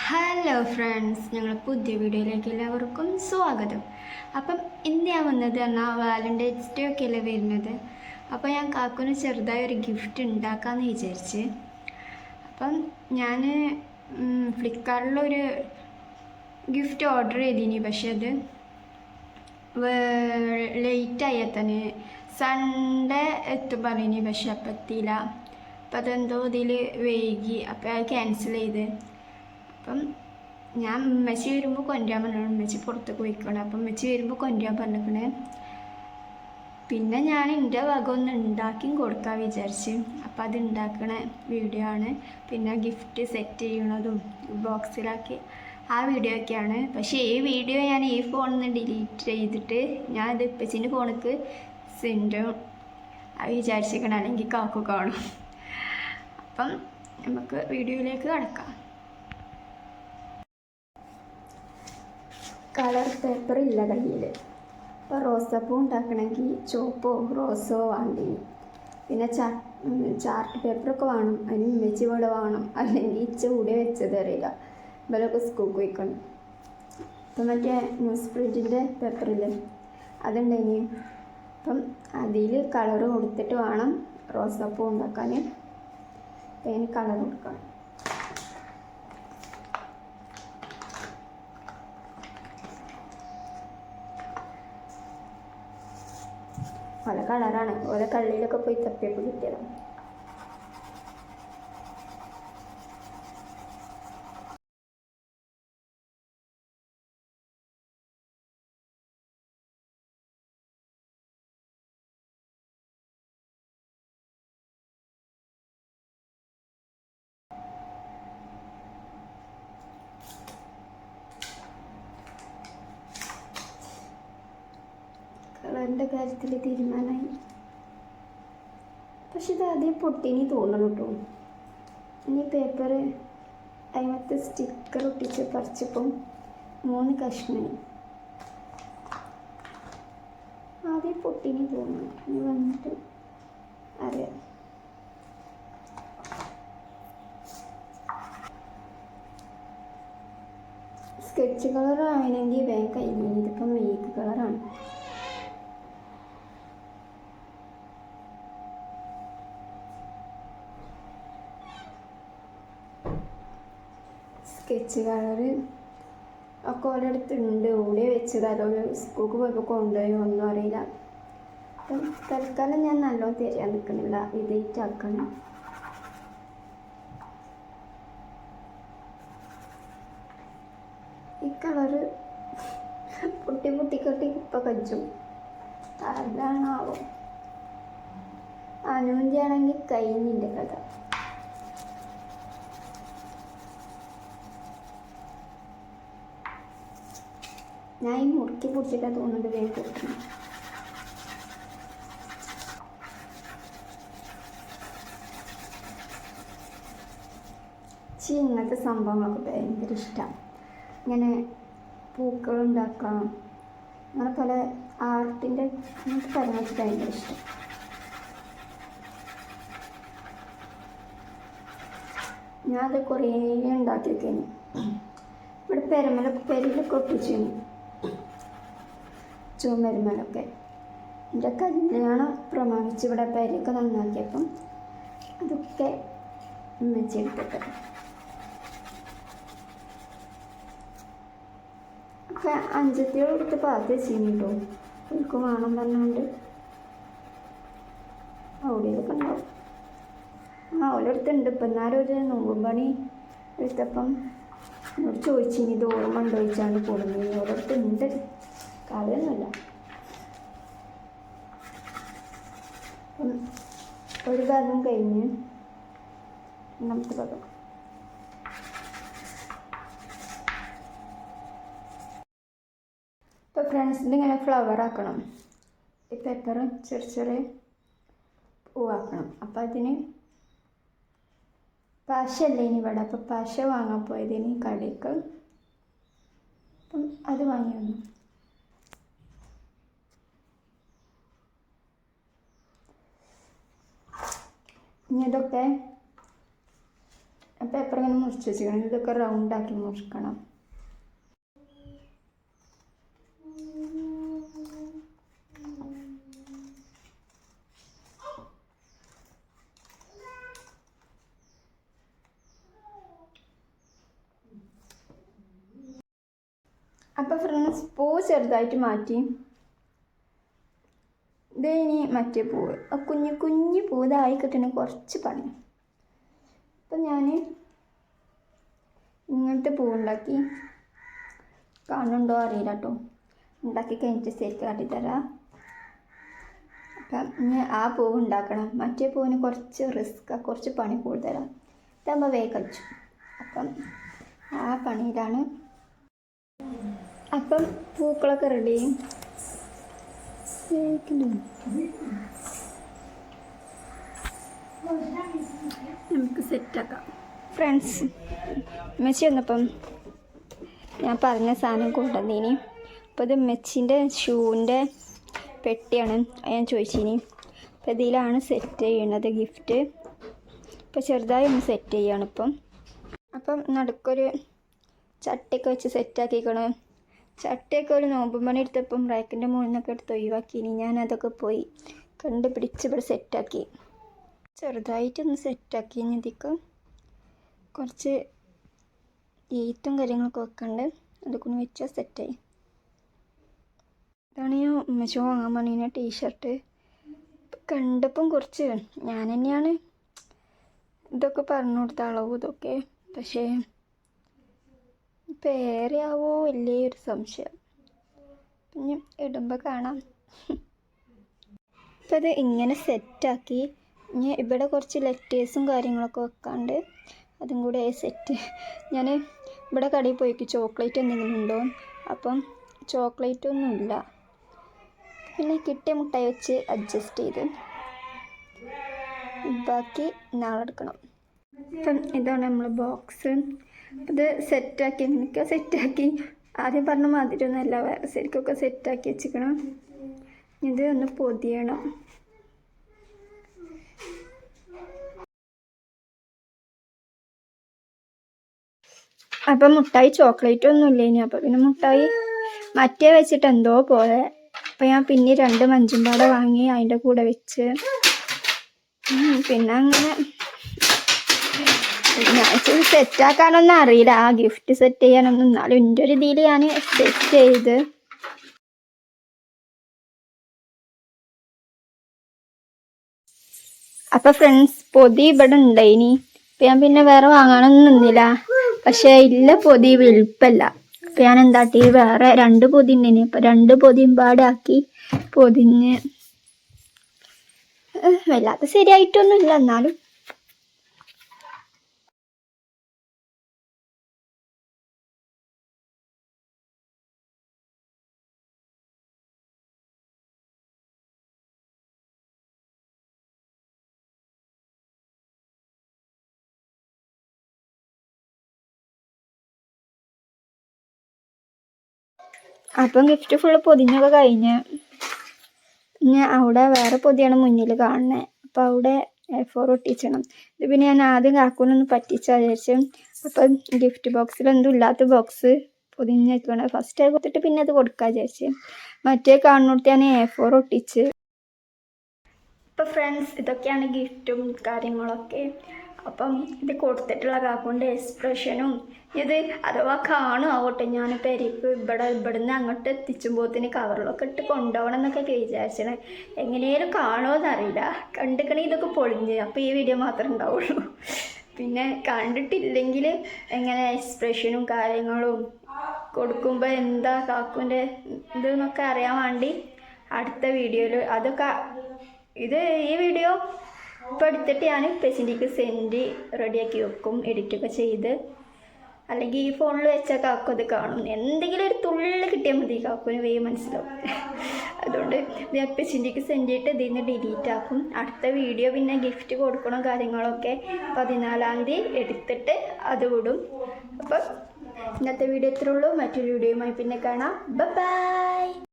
Hello friends, ഞങ്ങൾ പുതിയ വീഡിയോയിലേക്ക് എല്ലാവർക്കും സ്വാഗതം. അപ്പം ഇന്ന് ഞാൻ വന്നത് എന്നാൽ വാലൻറ്റൈൻസ് ഡേ ഒക്കെ അല്ലേ വരുന്നത്. അപ്പോൾ ഞാൻ കാക്കുന് ചെറുതായ ഒരു ഗിഫ്റ്റ് ഉണ്ടാക്കാമെന്ന് വിചാരിച്ച്. അപ്പം ഞാൻ ഫ്ലിപ്കാർട്ടിലൊരു ഗിഫ്റ്റ് ഓർഡർ ചെയ്തിനി. പക്ഷെ അത് ലേറ്റായി തന്നെ സൺഡേ എത്തും പറഞ്ഞിനി. പക്ഷെ അപ്പം എത്തിയില്ല. അപ്പം അതെന്തോ ഇതിൽ വൈകി. അപ്പം അത് ക്യാൻസൽ ചെയ്ത്. അപ്പം ഞാൻ ഉമ്മച്ചി വരുമ്പോൾ കൊണ്ടുവരാൻ പറഞ്ഞു. ഉമ്മച്ചി പുറത്തേക്ക് പോയിക്കണം. അപ്പം ഉമ്മച്ചി വരുമ്പോൾ കൊണ്ടുവരാൻ പറഞ്ഞിരിക്കണേ. പിന്നെ ഞാൻ എൻ്റെ വക ഒന്ന് ഉണ്ടാക്കിയും കൊടുക്കാൻ വിചാരിച്ച്. അപ്പം അത് ഉണ്ടാക്കണ വീഡിയോ ആണ്. പിന്നെ ഗിഫ്റ്റ് സെറ്റ് ചെയ്യണതും ബോക്സിലാക്കി ആ വീഡിയോ ഒക്കെയാണ്. പക്ഷേ ഈ വീഡിയോ ഞാൻ ഈ ഫോണിൽ നിന്ന് ഡിലീറ്റ് ചെയ്തിട്ട് ഞാൻ ഇത് ഉപ്പച്ചിൻ്റെ ഫോണിലേക്ക് സെൻഡ് വിചാരിച്ചിരിക്കണം, അല്ലെങ്കിൽ കാക്കു കാണും. അപ്പം നമുക്ക് വീഡിയോയിലേക്ക് കടക്കാം. കളർ പേപ്പർ ഇല്ല കയ്യിൽ. അപ്പോൾ റോസപ്പൂ ഉണ്ടാക്കണമെങ്കിൽ ചുവപ്പോ റോസോ വേണ്ടിനി. പിന്നെ ചാർട്ട് പേപ്പറൊക്കെ വേണം. അതിന് ഉമ്മച്ചി ഇവിടെ വേണം, അല്ലെങ്കിൽ ചൂടെ വെച്ചത് അറിയില്ല. ഇവരൊക്കെ സ്കൂൾക്ക് പോയിക്കണം. ഇപ്പം മറ്റേ ന്യൂസ് പ്രിൻറ്റിൻ്റെ പേപ്പറില്ലേ, അതുണ്ടായിനി. അപ്പം അതിൽ കളർ കൊടുത്തിട്ട് വേണം റോസപ്പൂ ഉണ്ടാക്കാൻ. അതിന് കളർ കൊടുക്കണം. പല കളറാണ്. ഓരോ കള്ളിയിലൊക്കെ പോയി തപ്പിയപ്പോൾ കിട്ടിയതാണ്. കളറിൻ്റെ കാര്യത്തിൽ തീരുമാനമായി. പക്ഷെ ഇത് ആദ്യം പൊട്ടിനി തോന്നണം കേട്ടോ. ഇനി പേപ്പർ അതിനകത്ത് സ്റ്റിക്കർ ഒട്ടിച്ച് പറിച്ചപ്പം 3 കഷ്ണമായി. ആദ്യം പൊട്ടിനി തോന്നണം. ഇനി വന്നിട്ട് അറിയാം. സ്കെച്ച് കളർ ആണെങ്കിൽ വേഗം കഴിഞ്ഞു. ഇതിപ്പം മേക്ക് കളറാണ്. സ്കെച്ച് കളറ് ഒക്കെ ഓരോടത്തുണ്ട്. ഓടെ വെച്ചത് അതോടെ സ്കൂൾക്ക് പോയപ്പോൾ കൊണ്ടുപോയി ഒന്നും അറിയില്ല. അപ്പം തൽക്കാലം ഞാൻ നല്ലോണം തരാൻ നിൽക്കണില്ല, ഇതായിട്ടാക്കണം. ഈ കളറ് പൊട്ടിക്കെട്ടി ഇപ്പം കജ്ജും. അതാണാവോ. അനുവിൻ്റെ ആണെങ്കിൽ കഴിഞ്ഞിൻ്റെ കഥ. ഞാൻ ഈ മുറുക്കി പിടിച്ചിട്ടാ തോന്നുന്നുണ്ട് വേഗം പൊട്ടണം. ഇങ്ങനത്തെ സംഭവങ്ങളൊക്കെ ഭയങ്കര ഇഷ്ടമാണ്. ഇങ്ങനെ പൂക്കളുണ്ടാക്കാം, അങ്ങനെ പല ആർട്ടിൻ്റെ അങ്ങനത്തെ കാര്യങ്ങളൊക്കെ ഭയങ്കര ഇഷ്ടം. ഞാനത് കുറേ ഉണ്ടാക്കിയൊക്കെയാണ്. ഇവിടെ പെരയിലൊക്കെ ഒട്ടിച്ചു. ചുമരുമലൊക്കെ എൻ്റെ കല്യാണം പ്രമാണിച്ച് ഇവിടെ പെരയൊക്കെ നന്നാക്കിയപ്പം അതൊക്കെ ഉമ്മച്ചെടുത്തിട്ട് ഒക്കെ അഞ്ചത്തിയോടെടുത്ത് പാത്ത് വെച്ചിരുന്നു കേട്ടോ. എനിക്ക് വേണം പറഞ്ഞുകൊണ്ട് അവിടെയൊക്കെ ഉണ്ടാവും. അവളെടുത്തുണ്ട്. ഇപ്പം എന്നാലും ഒരു നോമ്പും പണി എടുത്തപ്പം എന്നോട് ചോദിച്ചിനി ഇത് ഓർമ്മ ഉണ്ടോ ചോദിച്ചാണ്ട് കൊടുങ്ങി. അവളെടുത്തുണ്ട്, കളയൊന്നുമില്ല. ഒരു ഭാഗം കഴിഞ്ഞ് രണ്ടാമത്തെ ഭാഗം. ഇപ്പോൾ ഫ്രണ്ട്സ് ഇതിങ്ങനെ ഫ്ലവർ ആക്കണം. ഈ പേപ്പർ ചെറിയ ചെറിയ പൂവാക്കണം. അപ്പം അതിന് പശയല്ലേ ഇനി ഇവിടെ. അപ്പം പശ വാങ്ങാൻ പോയതിന് കടയ്ക്ക്. അപ്പം അത് വാങ്ങി വന്നു. ഇനി ഇതൊക്കെ പേപ്പർ ഇങ്ങനെ മുറിച്ച് വെച്ചിരിക്കണം. ഇതൊക്കെ റൗണ്ടാക്കി മുറിക്കണം. അപ്പോൾ ഫ്രണ്ട്സ് പൂ ചെറുതായിട്ട് മാറ്റി. ഇത് ഇനി മറ്റേ പൂവ്, ആ കുഞ്ഞു കുഞ്ഞു പൂവായി കിട്ടണ കുറച്ച് പണി. അപ്പം ഞാൻ ഇങ്ങനത്തെ പൂവുണ്ടാക്കി, കാണുന്നുണ്ടോ അറിയില്ല കേട്ടോ. ഉണ്ടാക്കി കഴിഞ്ഞിട്ട് സെറ്റ് കാട്ടിത്തരാം. അപ്പം ഇനി ആ പൂവ് ഉണ്ടാക്കണം. മറ്റേ പൂവിന് കുറച്ച് റിസ്ക്കാണ്, കുറച്ച് പണി കൂടുതലാണ്. ഇതാകുമ്പോൾ വേഗം കഴിച്ചു. അപ്പം ആ പണിയിലാണ്. അപ്പം പൂക്കളൊക്കെ റെഡി. നമുക്ക് സെറ്റാക്കാം. ഫ്രണ്ട്സ്, മെച്ചി വന്നപ്പം ഞാൻ പറഞ്ഞ സാധനം കൊണ്ടുവന്നീനി. അപ്പോൾ ഇത് മെച്ചിൻ്റെ ഷൂവിൻ്റെ പെട്ടിയാണ്. ഞാൻ ചോദിച്ചിനി. അപ്പോൾ ഇതിലാണ് സെറ്റ് ചെയ്യണത് ഗിഫ്റ്റ്. ഇപ്പോൾ ചെറുതായി ഒന്ന് സെറ്റ് ചെയ്യാണ് അപ്പം നടുക്കൊരു ചട്ടിയൊക്കെ വെച്ച് സെറ്റാക്കിക്കണം. ചട്ടിയൊക്കെ ഒരു നോമ്പ് പണി എടുത്തപ്പം റാക്കിൻ്റെ മുകളിൽ നിന്നൊക്കെ എടുത്ത് ഒഴിവാക്കിനി. ഞാനതൊക്കെ പോയി കണ്ടുപിടിച്ച് ഇവിടെ സെറ്റാക്കി. ചെറുതായിട്ടൊന്ന് സെറ്റാക്കി. ഇനി ഇതിക്ക് കുറച്ച് എയ്ത്തും കാര്യങ്ങളൊക്കെ വെക്കണ്ട്. അതൊക്കെ ഒന്ന് വെച്ചാൽ സെറ്റായി. ഇതാണ് ഞാൻ ഉമ്മച്ചോ വാങ്ങാൻ പറഞ്ഞ ടീഷർട്ട്. കണ്ടപ്പം കുറച്ച് ഞാൻ തന്നെയാണ് ഇതൊക്കെ പറഞ്ഞു കൊടുത്ത അളവും ഇതൊക്കെ. പക്ഷേ പേരെയാവോ വലിയ ഒരു സംശയം. പിന്നെ ഇടുമ്പോൾ കാണാം. അപ്പോൾ അത് ഇങ്ങനെ സെറ്റാക്കി. ഇനി ഇവിടെ കുറച്ച് ലെറ്റേഴ്സും കാര്യങ്ങളൊക്കെ വെക്കാണ്ട് അതും കൂടെ സെറ്റ്. ഞാൻ ഇവിടെ കടയിൽ പോയിക്ക് ചോക്ലേറ്റ് എന്തെങ്കിലും ഉണ്ടോ. അപ്പം ചോക്ലേറ്റ് ഒന്നുമില്ല. പിന്നെ കിട്ടിയ മുട്ടായി വെച്ച് അഡ്ജസ്റ്റ് ചെയ്ത് ബാക്കി നാളെ എടുക്കണം. അപ്പം ഇതാണ് നമ്മൾ ബോക്സ്. ഇത് സെറ്റാക്കി, എങ്ങനെയൊക്കെ സെറ്റാക്കി. ആദ്യം പറഞ്ഞ മാതിരി ഒന്നുമല്ല, വേറെ ശരിക്കൊക്കെ സെറ്റാക്കി വെച്ചിക്കണം. ഇത് ഒന്ന് പൊതിയണം. അപ്പം മുട്ടായി ചോക്ലേറ്റ് ഒന്നുമില്ല ഇനി. അപ്പം പിന്നെ മുട്ടായി മറ്റേ വെച്ചിട്ട് എന്തോ പോലെ. അപ്പം ഞാൻ പിന്നെ 2 മഞ്ചുംപാട വാങ്ങി അതിൻ്റെ കൂടെ വെച്ച്. പിന്നെ അങ്ങനെ ഞാൻ സെറ്റാക്കാനൊന്നും അറിയില്ല, ആ ഗിഫ്റ്റ് സെറ്റ് ചെയ്യാനൊന്നും. എന്നാലും എൻ്റെ ഒരു ഇതിൽ ഞാൻ സെറ്റ് ചെയ്ത്. അപ്പം ഫ്രണ്ട്സ്, പൊതി ഇവിടെ ഉണ്ടായിനി. അപ്പം ഞാൻ പിന്നെ വേറെ വാങ്ങാനൊന്നും നിന്നില്ല. പക്ഷേ ഇല്ല, പൊതി വെളുപ്പല്ല. അപ്പം ഞാൻ എന്താട്ടി, വേറെ 2 പൊതി ഉണ്ടേനി. അപ്പം 2 പൊതിയും പാടാക്കി പൊതിഞ്ഞ്. വല്ലാത്ത ശരിയായിട്ടൊന്നുമില്ല, എന്നാലും അപ്പം ഗിഫ്റ്റ് ഫുള്ള് പൊതിഞ്ഞൊക്കെ കഴിഞ്ഞ്. ഇനി അവിടെ വേറെ പൊതിയാണ് മുന്നിൽ കാണുന്നത്. അപ്പോൾ അവിടെ A4 ഒട്ടിച്ചണം. ഇത് പിന്നെ ഞാൻ ആദ്യം കാക്കൂനൊന്ന് പറ്റിച്ചാൽ വിചാരിച്ചു. അപ്പം ഗിഫ്റ്റ് ബോക്സിൽ എന്തും ഇല്ലാത്ത ബോക്സ് പൊതിഞ്ഞ് വെക്കണം. ഫസ്റ്റ് അത് കൊടുത്തിട്ട് പിന്നെ അത് കൊടുക്കാൻ വിചാരിച്ചു. മറ്റേ കാണുന്നിടത്ത് ഞാൻ A4 ഒട്ടിച്ച്. അപ്പോൾ ഫ്രണ്ട്സ്, ഇതൊക്കെയാണ് ഗിഫ്റ്റും കാര്യങ്ങളൊക്കെ. അപ്പം ഇത് കൊടുത്തിട്ടുള്ള കാക്കൂൻ്റെ എക്സ്പ്രഷനും ഇത് അഥവാ കാണുമാവട്ടെ. ഞാൻ പെരിക്ക് ഇവിടുന്ന് അങ്ങോട്ട് എത്തിച്ചുമ്പോഴത്തേന് കവറിലൊക്കെ ഇട്ട് കൊണ്ടുപോകണം എന്നൊക്കെ വിചാരിച്ചത്. എങ്ങനെയാലും കാണുമോയെന്നറിയില്ല. കണ്ടിക്കണേ ഇതൊക്കെ പൊളിഞ്ഞ്. അപ്പോൾ ഈ വീഡിയോ മാത്രമേ ഉണ്ടാവുള്ളൂ. പിന്നെ കണ്ടിട്ടില്ലെങ്കിൽ എങ്ങനെ എക്സ്പ്രഷനും കാര്യങ്ങളും കൊടുക്കുമ്പോൾ എന്താ കാക്കൂൻ്റെ ഇതെന്നൊക്കെ അറിയാൻ വേണ്ടി അടുത്ത വീഡിയോയിൽ അതൊക്കെ ഈ വീഡിയോ ഇപ്പോൾ എടുത്തിട്ട് ഞാൻ പെസിൻ്റെക്ക് സെൻഡ് റെഡിയാക്കി വെക്കും, എഡിറ്റൊക്കെ ചെയ്ത്. അല്ലെങ്കിൽ ഈ ഫോണിൽ വെച്ചാൽ കാക്കും അത് കാണും. എന്തെങ്കിലും ഒരു തുള്ളി കിട്ടിയാൽ മതി, കാക്കുവിന് വേഗം മനസ്സിലാവും. അതുകൊണ്ട് ഞാൻ പെസിൻ്റെക്ക് സെൻഡ് ചെയ്തിട്ട് ഇതിൽ നിന്ന് ഡിലീറ്റ് ആക്കും. അടുത്ത വീഡിയോ പിന്നെ ഗിഫ്റ്റ് കൊടുക്കണ കാര്യങ്ങളൊക്കെ 14-ാം തീയതി എടുത്തിട്ട് അത് വിടും. അപ്പം ഇന്നത്തെ വീഡിയോ ഇത്രേ ഉള്ളൂ. മറ്റൊരു വീഡിയോയുമായി പിന്നെ കാണാം. ബൈ.